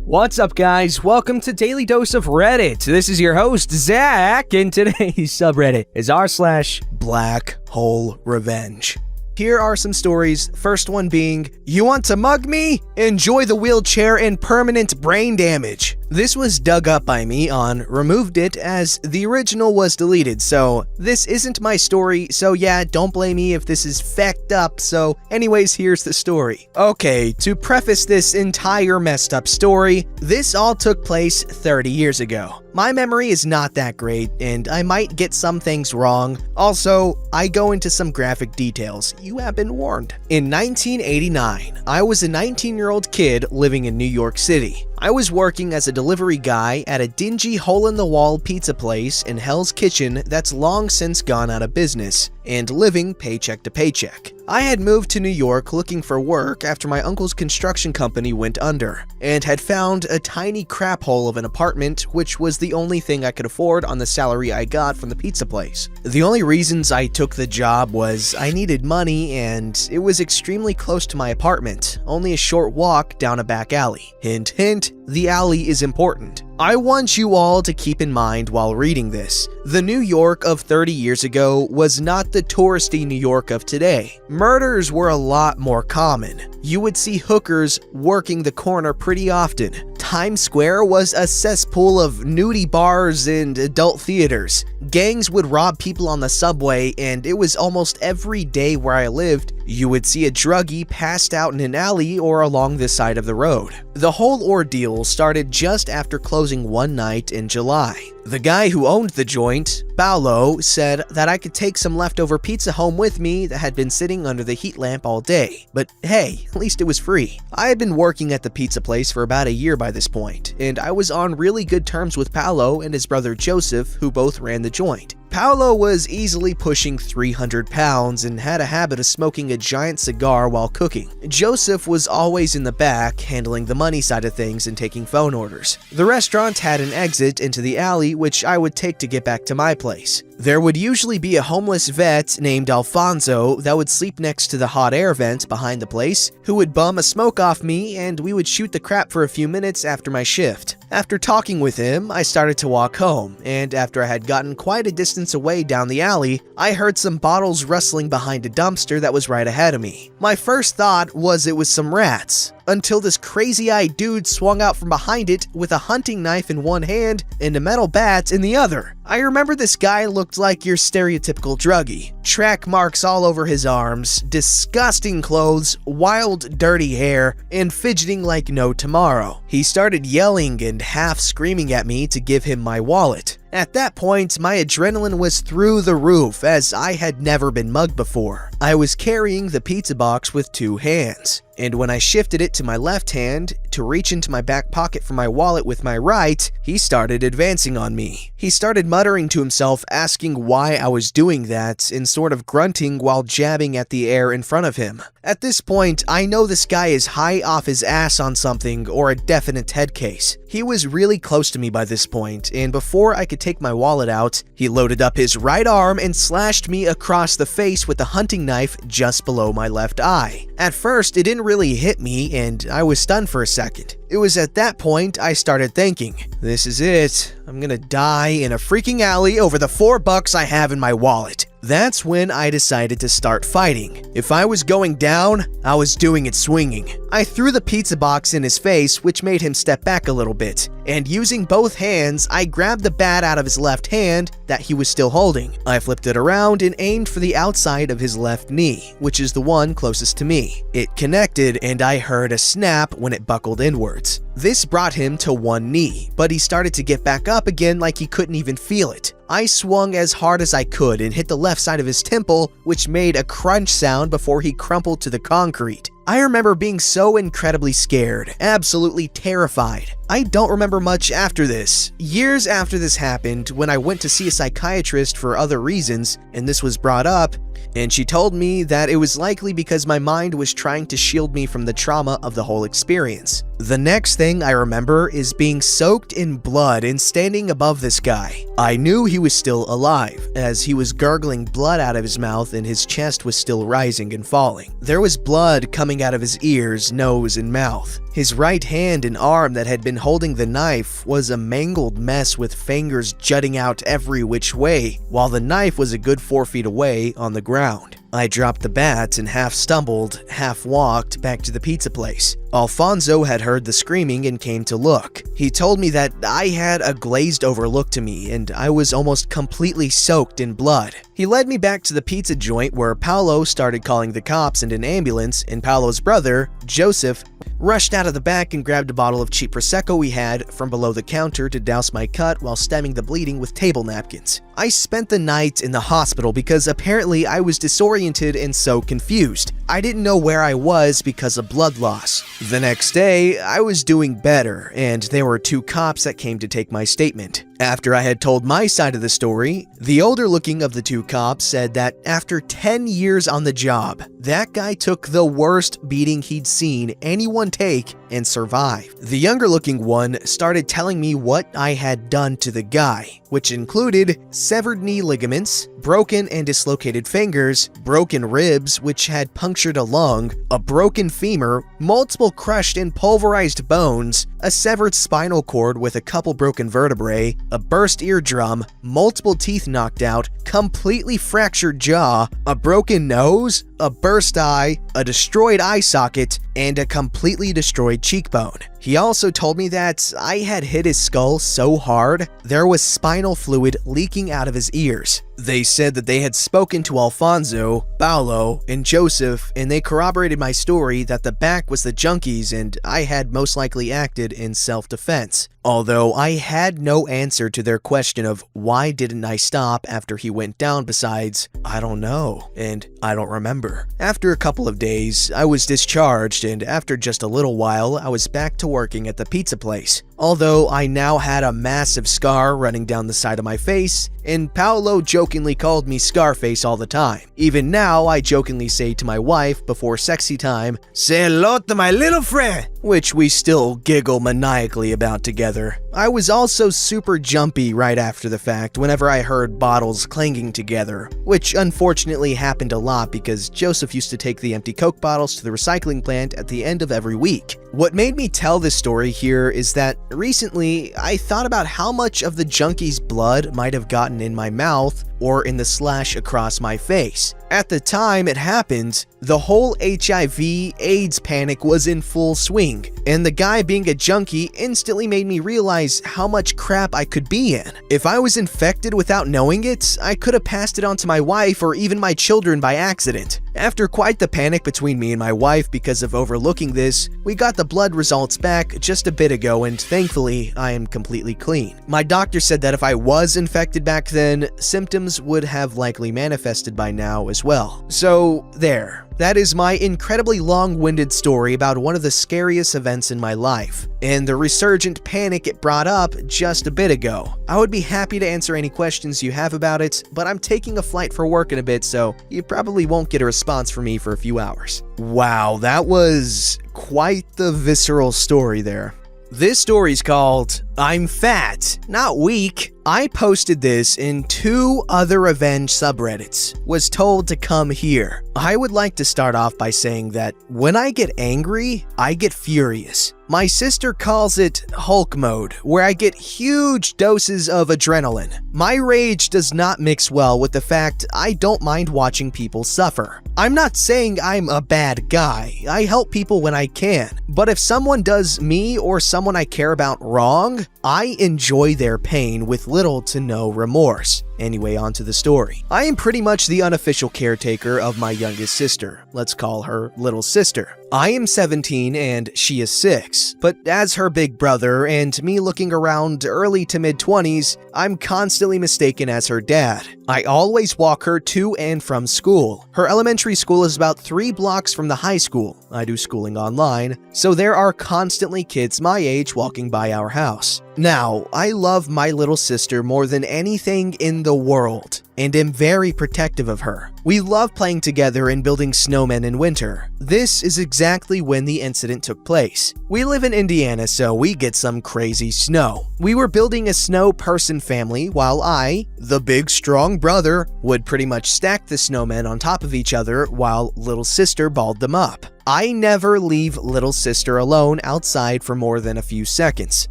What's up, guys? Welcome to Daily Dose of Reddit. This is your host, Zach, and today's subreddit is r/BlackholeRevenge. Here are some stories, first one being, "You want to mug me? Enjoy the wheelchair and permanent brain damage." This was dug up by me on Removed It as the original was deleted, so this isn't my story, so yeah, don't blame me if this is fecked up, so anyways, here's the story. Okay, to preface this entire messed up story, this all took place 30 years ago. My memory is not that great, and I might get some things wrong. Also, I go into some graphic details. You have been warned. In 1989, I was a 19-year-old kid living in New York City. I was working as a delivery guy at a dingy hole-in-the-wall pizza place in Hell's Kitchen that's long since gone out of business, and living paycheck to paycheck. I had moved to New York looking for work after my uncle's construction company went under, and had found a tiny crap hole of an apartment, which was the only thing I could afford on the salary I got from the pizza place. The only reasons I took the job was I needed money and it was extremely close to my apartment, only a short walk down a back alley. Hint, hint, the alley is important. I want you all to keep in mind while reading this, the New York of 30 years ago was not the touristy New York of today. Murders were a lot more common. You would see hookers working the corner pretty often. Times Square was a cesspool of nudie bars and adult theaters. Gangs would rob people on the subway, and it was almost every day where I lived, you would see a druggie passed out in an alley or along the side of the road. The whole ordeal started just after closing one night in July. The guy who owned the joint, Paolo, said that I could take some leftover pizza home with me that had been sitting under the heat lamp all day. But hey, at least it was free. I had been working at the pizza place for about a year by this point, and I was on really good terms with Paolo and his brother Joseph, who both ran the joint. Paolo was easily pushing 300 pounds and had a habit of smoking a giant cigar while cooking. Joseph was always in the back, handling the money side of things and taking phone orders. The restaurant had an exit into the alley, which I would take to get back to my place. There would usually be a homeless vet named Alfonso that would sleep next to the hot air vent behind the place, who would bum a smoke off me, and we would shoot the crap for a few minutes after my shift. After talking with him, I started to walk home, and after I had gotten quite a distance away down the alley, I heard some bottles rustling behind a dumpster that was right ahead of me. My first thought was it was some rats, until this crazy-eyed dude swung out from behind it with a hunting knife in one hand and a metal bat in the other. I remember this guy looked like your stereotypical druggie. Track marks all over his arms, disgusting clothes, wild dirty hair, and fidgeting like no tomorrow. He started yelling and half screaming at me to give him my wallet. At that point, my adrenaline was through the roof as I had never been mugged before. I was carrying the pizza box with two hands, and when I shifted it to my left hand to reach into my back pocket for my wallet with my right, he started advancing on me. He started muttering to himself, asking why I was doing that and sort of grunting while jabbing at the air in front of him. At this point, I know this guy is high off his ass on something or a definite head case. He was really close to me by this point, and before I could take my wallet out, he loaded up his right arm and slashed me across the face with a hunting knife just below my left eye. At first, it didn't really hit me, and I was stunned for a second. It was at that point I started thinking, this is it. I'm gonna die in a freaking alley over the $4 I have in my wallet. That's when I decided to start fighting. If I was going down, I was doing it swinging. I threw the pizza box in his face, which made him step back a little bit, and using both hands, I grabbed the bat out of his left hand that he was still holding. I flipped it around and aimed for the outside of his left knee, which is the one closest to me. It connected, and I heard a snap when it buckled inwards. This brought him to one knee, but he started to get back up again like he couldn't even feel it. I swung as hard as I could and hit the left side of his temple, which made a crunch sound before he crumpled to the concrete. I remember being so incredibly scared, absolutely terrified. I don't remember much after this. Years after this happened, when I went to see a psychiatrist for other reasons, and this was brought up, and she told me that it was likely because my mind was trying to shield me from the trauma of the whole experience. The next thing I remember is being soaked in blood and standing above this guy. I knew he was still alive, as he was gurgling blood out of his mouth and his chest was still rising and falling. There was blood coming out of his ears, nose, and mouth. His right hand and arm that had been holding the knife was a mangled mess with fingers jutting out every which way, while the knife was a good 4 feet away on the ground. I dropped the bat and half stumbled, half walked back to the pizza place. Alfonso had heard the screaming and came to look. He told me that I had a glazed over look to me and I was almost completely soaked in blood. He led me back to the pizza joint where Paolo started calling the cops and an ambulance, and Paolo's brother, Joseph, rushed out of the back and grabbed a bottle of cheap Prosecco we had from below the counter to douse my cut while stemming the bleeding with table napkins. I spent the night in the hospital because apparently I was disoriented and so confused. I didn't know where I was because of blood loss. The next day, I was doing better, and there were 2 cops that came to take my statement. After I had told my side of the story, the older looking of the 2 cops said that after 10 years on the job, that guy took the worst beating he'd seen anyone take and survive. The younger looking one started telling me what I had done to the guy, which included severed knee ligaments, broken and dislocated fingers, broken ribs which had punctured a lung, a broken femur, multiple crushed and pulverized bones, a severed spinal cord with a couple broken vertebrae, a burst eardrum, multiple teeth knocked out, completely fractured jaw, a broken nose, a burst eye, a destroyed eye socket, and a completely destroyed cheekbone. He also told me that I had hit his skull so hard, there was spinal fluid leaking out of his ears. They said that they had spoken to Alfonso, Paolo, and Joseph, and they corroborated my story that the back was the junkies and I had most likely acted in self-defense. Although I had no answer to their question of why didn't I stop after he went down besides, I don't know, and I don't remember. After a couple of days, I was discharged, and after just a little while, I was back to working at the pizza place. Although I now had a massive scar running down the side of my face, and Paolo jokingly called me Scarface all the time. Even now, I jokingly say to my wife before sexy time, "Say hello to my little friend," which we still giggle maniacally about together. I was also super jumpy right after the fact whenever I heard bottles clanging together, which unfortunately happened a lot because Joseph used to take the empty Coke bottles to the recycling plant at the end of every week. What made me tell this story here is that recently I thought about how much of the junkie's blood might have gotten in my mouth or in the slash across my face. At the time it happened, the whole HIV/AIDS panic was in full swing, and the guy being a junkie instantly made me realize how much crap I could be in. If I was infected without knowing it, I could have passed it on to my wife or even my children by accident. After quite the panic between me and my wife because of overlooking this, we got the blood results back just a bit ago and thankfully I am completely clean. My doctor said that if I was infected back then, symptoms would have likely manifested by now as well. So there. That is my incredibly long-winded story about one of the scariest events in my life, and the resurgent panic it brought up just a bit ago. I would be happy to answer any questions you have about it, but I'm taking a flight for work in a bit, so you probably won't get a response from me for a few hours. Wow, that was quite the visceral story there. This story's called I'm Fat, Not Weak. I posted this in 2 other revenge subreddits, was told to come here. I would like to start off by saying that when I get angry, I get furious. My sister calls it Hulk mode, where I get huge doses of adrenaline. My rage does not mix well with the fact I don't mind watching people suffer. I'm not saying I'm a bad guy, I help people when I can, but if someone does me or someone I care about wrong, I enjoy their pain with little to no remorse. Anyway, on to the story. I am pretty much the unofficial caretaker of my youngest sister. Let's call her little sister. I am 17 and she is 6, but as her big brother and me looking around early to mid-20s, I'm constantly mistaken as her dad. I always walk her to and from school. Her elementary school is about 3 blocks from the high school. I do schooling online, so there are constantly kids my age walking by our house. Now, I love my little sister more than anything in the world. and am very protective of her. We love playing together and building snowmen in winter. This is exactly when the incident took place. We live in Indiana, so we get some crazy snow. We were building a snow person family while I, the big strong brother, would pretty much stack the snowmen on top of each other while little sister balled them up. I never leave little sister alone outside for more than a few seconds,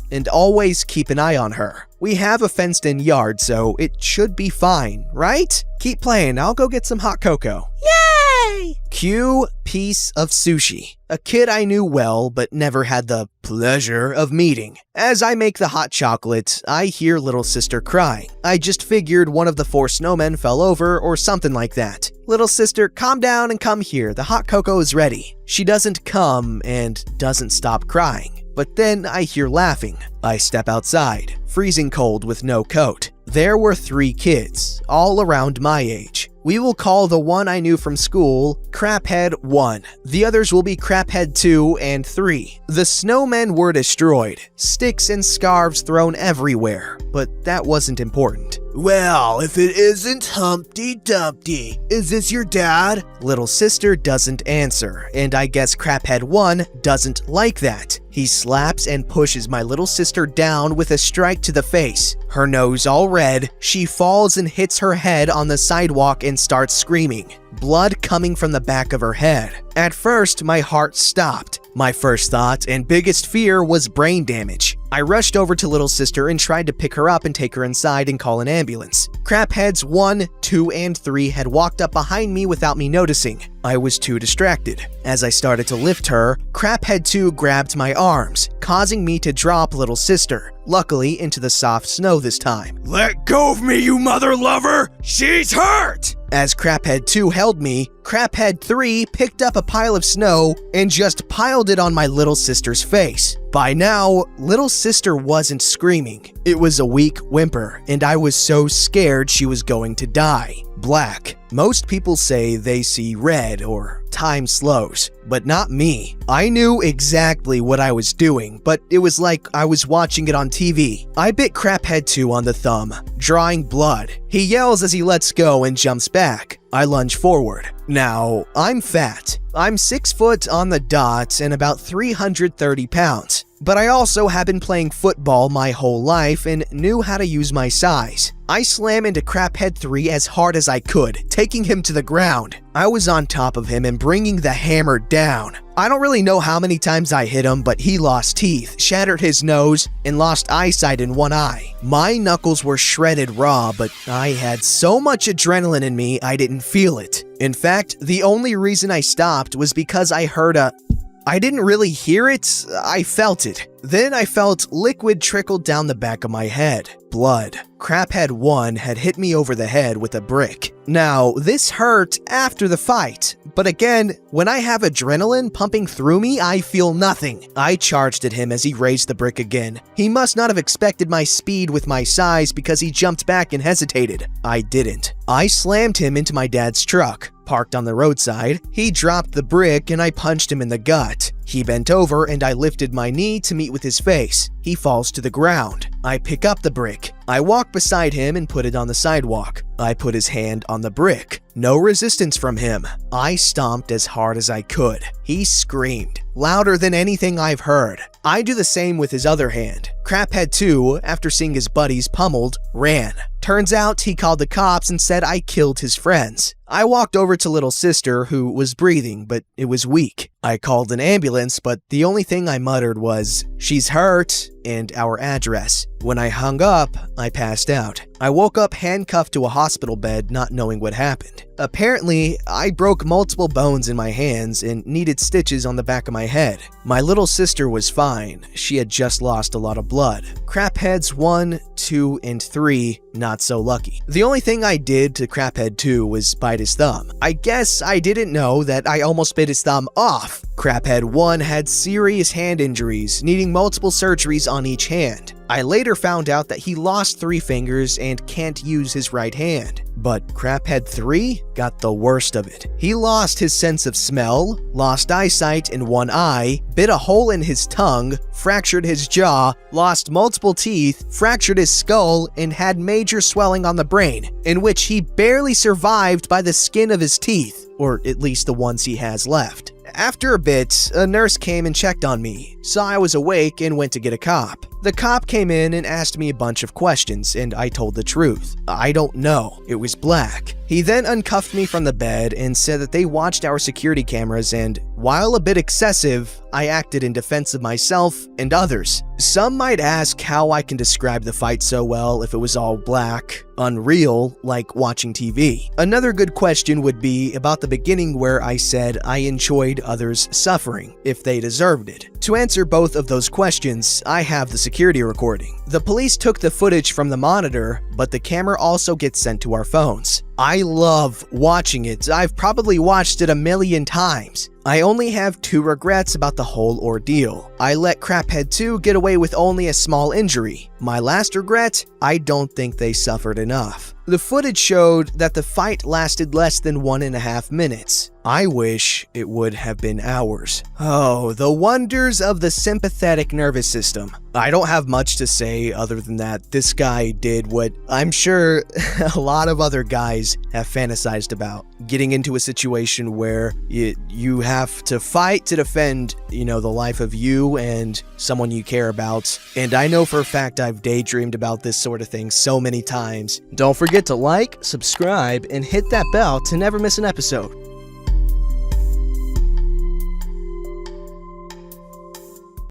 and always keep an eye on her. We have a fenced-in yard, so it should be fine, right? Keep playing, I'll go get some hot cocoa. Yay! Cue piece of sushi. A kid I knew well, but never had the pleasure of meeting. As I make the hot chocolate, I hear little sister crying. I just figured one of the 4 snowmen fell over or something like that. Little sister, calm down and come here, the hot cocoa is ready. She doesn't come and doesn't stop crying. But then I hear laughing. I step outside, freezing cold with no coat. There were 3 kids, all around my age. We will call the one I knew from school Craphead 1. The others will be Craphead 2 and 3. The snowmen were destroyed, sticks and scarves thrown everywhere, but that wasn't important. Well, if it isn't Humpty Dumpty, is this your dad? Little sister doesn't answer, and I guess Craphead 1 doesn't like that. He slaps and pushes my little sister down with a strike to the face. Her nose all red, she falls and hits her head on the sidewalk and starts screaming, blood coming from the back of her head. At first, my heart stopped. My first thought and biggest fear was brain damage. I rushed over to little sister and tried to pick her up and take her inside and call an ambulance. Crapheads 1, 2, and 3 had walked up behind me without me noticing. I was too distracted. As I started to lift her, Craphead 2 grabbed my arms, causing me to drop little sister, luckily into the soft snow this time. Let go of me, you mother lover! She's hurt! As Craphead 2 held me, Craphead 3 picked up a pile of snow and just piled it on my little sister's face. By now, little sister wasn't screaming. It was a weak whimper, and I was so scared she was going to die. Black. Most people say they see red or time slows, but not me. I knew exactly what I was doing, but it was like I was watching it on TV. I bit Craphead 2 on the thumb, drawing blood. He yells as he lets go and jumps back. I lunge forward. Now, I'm fat. I'm 6 foot on the dot and about 330 pounds. But I also have been playing football my whole life and knew how to use my size. I slam into Craphead 3 as hard as I could, taking him to the ground. I was on top of him and bringing the hammer down. I don't really know how many times I hit him, but he lost teeth, shattered his nose, and lost eyesight in one eye. My knuckles were shredded raw, but I had so much adrenaline in me I didn't feel it. In fact, the only reason I stopped was because I heard I didn't really hear it, I felt it. Then I felt liquid trickle down the back of my head. Blood. Craphead 1 had hit me over the head with a brick. Now, this hurt after the fight, but again, when I have adrenaline pumping through me, I feel nothing. I charged at him as he raised the brick again. He must not have expected my speed with my size because he jumped back and hesitated. I didn't. I slammed him into my dad's truck. Parked on the roadside, he dropped the brick and I punched him in the gut. He bent over and I lifted my knee to meet with his face. He falls to the ground. I pick up the brick. I walk beside him and put it on the sidewalk. I put his hand on the brick. No resistance from him. I stomped as hard as I could. He screamed, louder than anything I've heard. I do the same with his other hand. Craphead 2, after seeing his buddies pummeled, ran. Turns out he called the cops and said I killed his friends. I walked over to little sister, who was breathing, but it was weak. I called an ambulance, but the only thing I muttered was, "She's hurt," and our address. When I hung up, I passed out. I woke up handcuffed to a hospital bed, not knowing what happened. Apparently, I broke multiple bones in my hands and needed stitches on the back of my head. My little sister was fine. She had just lost a lot of blood. Crapheads 1, 2, and 3, not so lucky. The only thing I did to Craphead 2 was bite his thumb. I guess I didn't know that I almost bit his thumb off. Craphead 1 had serious hand injuries, needing multiple surgeries on each hand. I later found out that he lost 3 fingers and can't use his right hand. But Craphead 3 got the worst of it. He lost his sense of smell, lost eyesight in one eye, bit a hole in his tongue, fractured his jaw, lost multiple teeth, fractured his skull, and had major swelling on the brain, in which he barely survived by the skin of his teeth, or at least the ones he has left. After a bit, a nurse came and checked on me, saw I was awake, and went to get a cop. The cop came in and asked me a bunch of questions, and I told the truth. I don't know. It was black. He then uncuffed me from the bed and said that they watched our security cameras, and while a bit excessive, I acted in defense of myself and others. Some might ask how I can describe the fight so well if it was all black, unreal, like watching TV. Another good question would be about the beginning where I said I enjoyed others suffering, if they deserved it. To answer both of those questions, I have the security recording. The police took the footage from the monitor, but the camera also gets sent to our phones. I love watching it. I've probably watched it a million times. I only have 2 regrets about the whole ordeal. I let Craphead 2 get away with only a small injury. My last regret? I don't think they suffered enough. The footage showed that the fight lasted less than 1.5 minutes. I wish it would have been hours. Oh, the wonders of the sympathetic nervous system. I don't have much to say other than that this guy did what I'm sure a lot of other guys have fantasized about. Getting into a situation where you have to fight to defend, the life of you and someone you care about. And I know for a fact I've daydreamed about this sort of thing so many times. Don't forget to like, subscribe, and hit that bell to never miss an episode.